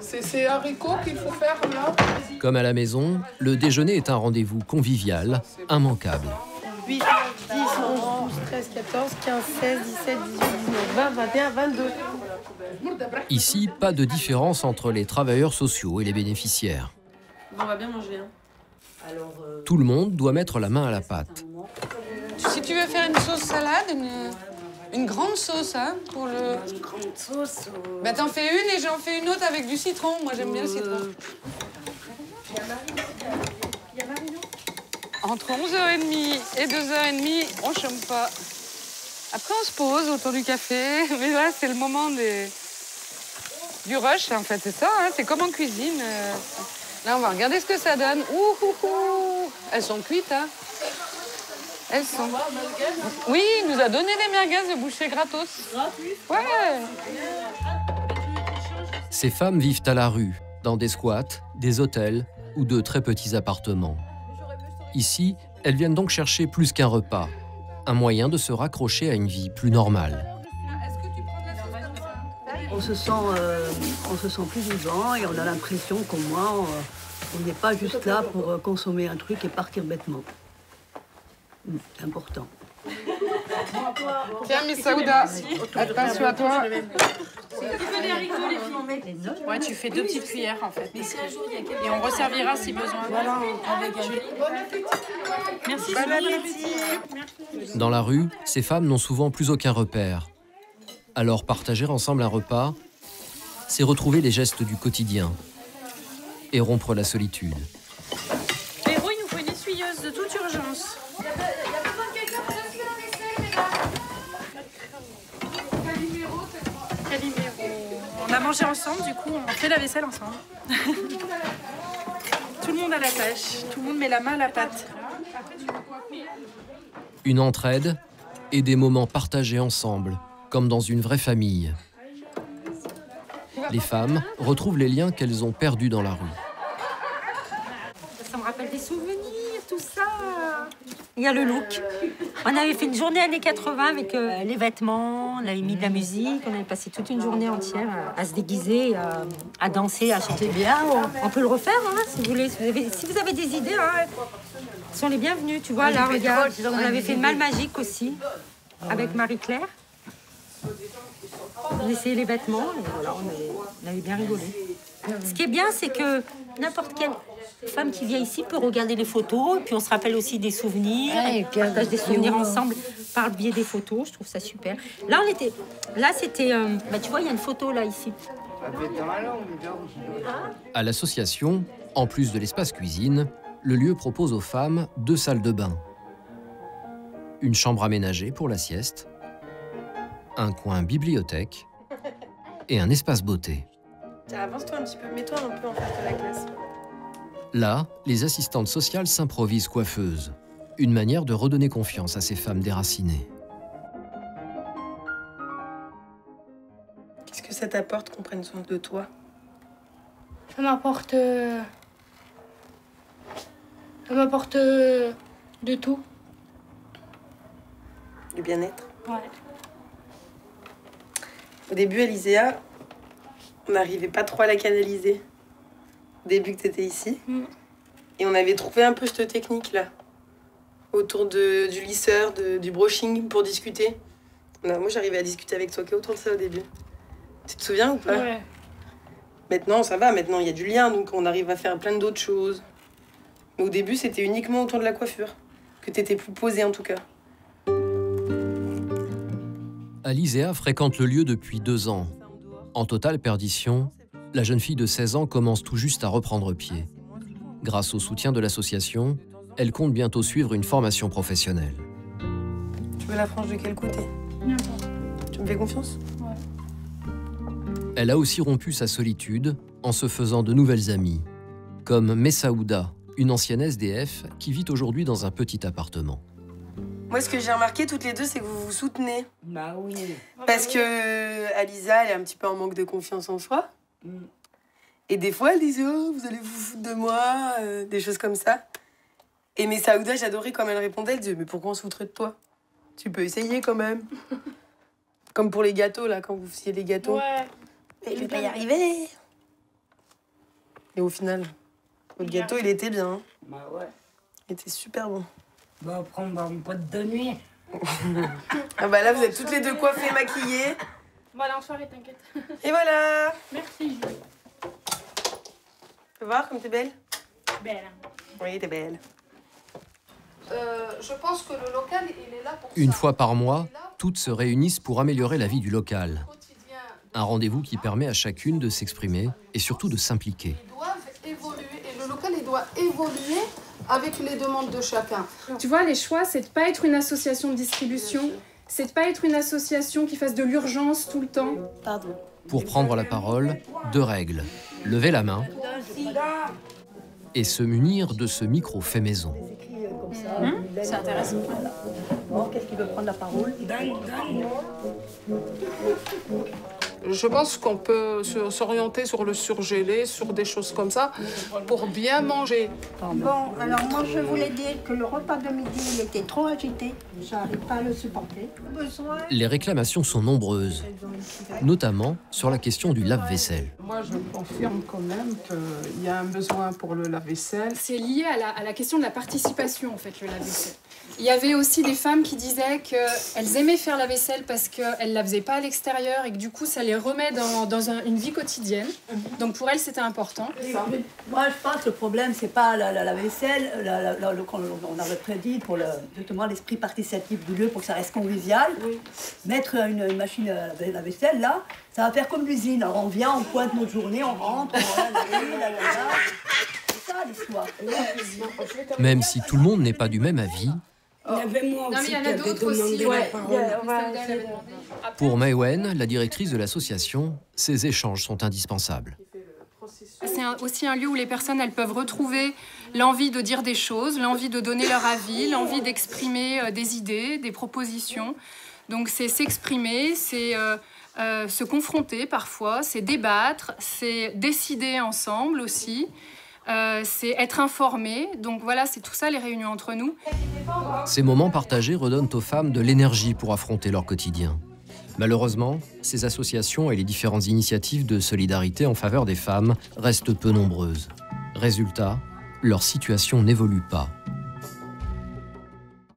C'est haricots qu'il faut faire là. Comme à la maison, le déjeuner est un rendez-vous convivial, immanquable. 8, 10, 11, 12, 13, 14, 15, 16, 17, 18, 19, 20, 21, 22. Ici, pas de différence entre les travailleurs sociaux et les bénéficiaires. On va bien manger. Hein. Tout le monde doit mettre la main à la pâte. Si tu veux faire une sauce salade, une grande sauce, hein, pour le... Une grande sauce. Bah t'en fais une et j'en fais une autre avec du citron. Moi j'aime bien le citron. Entre 11h30 et 2h30, on chôme pas. Après on se pose autour du café, mais là c'est le moment du rush en fait, c'est ça, hein, c'est comme en cuisine. Là on va regarder ce que ça donne. Ouh, ouh, ouh. Elles sont cuites, hein. Elles sont... Oui, il nous a donné des merguez de boucher gratos. Ouais. Ces femmes vivent à la rue, dans des squats, des hôtels ou de très petits appartements. Ici, elles viennent donc chercher plus qu'un repas, un moyen de se raccrocher à une vie plus normale. On se sent plus vivant et on a l'impression qu'au moins, on n'est pas juste là pour consommer un truc et partir bêtement. C'est important. Tiens, Miss Saouda, attention à toi. Ouais, tu fais 2 petites cuillères en fait. Et on resservira si besoin. Voilà, merci. Bon appétit. Dans la rue, ces femmes n'ont souvent plus aucun repère. Alors partager ensemble un repas, c'est retrouver les gestes du quotidien et rompre la solitude. Héros, il nous faut une essuyeuse de toute urgence. On a mangé ensemble, du coup, on fait la vaisselle ensemble. Tout le monde a la tâche, tout le monde met la main à la pâte. Une entraide et des moments partagés ensemble, comme dans une vraie famille. Les femmes retrouvent les liens qu'elles ont perdus dans la rue. Ça me rappelle des souvenirs, tout ça. Il y a le look. On avait fait une journée années 80 avec les vêtements, on avait mis de la musique, on avait passé toute une journée entière à se déguiser, à danser, à chanter bien. On peut le refaire, hein, si vous voulez. Si vous avez des idées, hein, sont les bienvenus. Tu vois, là, regarde, on avait fait une malle magique aussi, avec Marie-Claire. On essayait les vêtements et voilà, on avait bien rigolé. Ce qui est bien, c'est que n'importe quelle femme qui vient ici peut regarder les photos, et puis on se rappelle aussi des souvenirs, et on partage des souvenirs ensemble par le biais des photos. Je trouve ça super. Là, c'était, tu vois, il y a une photo là ici. À l'association, en plus de l'espace cuisine, le lieu propose aux femmes 2 salles de bain. Une chambre aménagée pour la sieste, un coin bibliothèque et un espace beauté. Avance-toi un petit peu, mets-toi un peu en face de la classe. Là, les assistantes sociales s'improvisent coiffeuses. Une manière de redonner confiance à ces femmes déracinées. Qu'est-ce que ça t'apporte qu'on prenne soin de toi? Ça m'apporte de tout. Du bien-être? Ouais. Au début, à l'ISEA, on n'arrivait pas trop à la canaliser. Au début que tu étais ici. Et on avait trouvé un peu cette technique-là. Autour du lisseur, du brushing pour discuter. Moi, j'arrivais à discuter avec toi autour de ça au début. Tu te souviens ou pas? Ouais. Maintenant, ça va. Maintenant, il y a du lien, donc on arrive à faire plein d'autres choses. Mais au début, c'était uniquement autour de la coiffure. Que tu étais plus posée, en tout cas. Alizéa fréquente le lieu depuis 2 ans. En totale perdition, la jeune fille de 16 ans commence tout juste à reprendre pied. Grâce au soutien de l'association, elle compte bientôt suivre une formation professionnelle. Tu veux la frange de quel côté? N'importe. Tu me fais confiance? Ouais. Elle a aussi rompu sa solitude en se faisant de nouvelles amies, comme Messaouda, une ancienne SDF qui vit aujourd'hui dans un petit appartement. Moi, ce que j'ai remarqué toutes les deux, c'est que vous vous soutenez. Bah oui. Parce que Alisa, elle est un petit peu en manque de confiance en soi. Et des fois, elle disait « Oh, vous allez vous foutre de moi », des choses comme ça. Et Messaouda, j'adorais comme elle répondait. Elle disait « Mais pourquoi on se foutrait de toi? Tu peux essayer quand même. » Comme pour les gâteaux, là, quand vous faisiez les gâteaux. Ouais. « Mais je vais pas y arriver. » Et au final, votre gâteau, il était bien. Hein. Bah ouais. Il était super bon. Bah on prend une boîte de nuit. Ah bah là, vous êtes toutes les deux coiffées, maquillées. Bon, allez, en soirée, t'inquiète. Et voilà. Merci, Julie. Tu vas voir comme t'es belle? Belle. Oui, t'es belle. Je pense que le local, il est là pour Une fois par mois, toutes se réunissent pour améliorer la vie du local. Un rendez-vous qui permet à chacune de s'exprimer et surtout de s'impliquer. Ils doivent évoluer et le local il doit évoluer avec les demandes de chacun. Tu vois, les choix, c'est de pas être une association de distribution, c'est de pas être une association qui fasse de l'urgence tout le temps. Pardon. Pour prendre la parole, 2 règles. Lever la main et se munir de ce micro fait maison. C'est intéressant. Bon, qu'est-ce qui veut prendre la parole? Je pense qu'on peut s'orienter sur le surgelé, sur des choses comme ça, pour bien manger. Bon, alors moi je voulais dire que le repas de midi il était trop agité, j'arrive pas à le supporter. Les réclamations sont nombreuses, notamment sur la question du lave-vaisselle. Moi je confirme quand même qu'il y a un besoin pour le lave-vaisselle. C'est lié à la question de la participation, en fait, le lave-vaisselle. Il y avait aussi des femmes qui disaient qu'elles aimaient faire la vaisselle parce qu'elles ne la faisaient pas à l'extérieur et que du coup, ça les remet dans une vie quotidienne. Donc pour elles, c'était important. Moi, je pense que le problème, c'est pas la vaisselle, on avait prédit pour justement l'esprit participatif du lieu pour que ça reste convivial. Oui. Mettre une machine à la vaisselle, là, ça va faire comme l'usine. Alors on vient, on pointe notre journée, on rentre, c'est ça l'histoire. Même si tout le monde n'est pas du même avis, Il y avait moi aussi qui avait demandé la parole. pour Maïwen, la directrice de l'association, ces échanges sont indispensables. C'est aussi un lieu où les personnes elles peuvent retrouver l'envie de dire des choses, l'envie de donner leur avis, l'envie d'exprimer des idées, des propositions. Donc c'est s'exprimer, c'est se confronter parfois, c'est débattre, c'est décider ensemble aussi. C'est être informé, donc voilà, c'est tout ça les réunions entre nous. Ces moments partagés redonnent aux femmes de l'énergie pour affronter leur quotidien. Malheureusement, ces associations et les différentes initiatives de solidarité en faveur des femmes restent peu nombreuses. Résultat, leur situation n'évolue pas.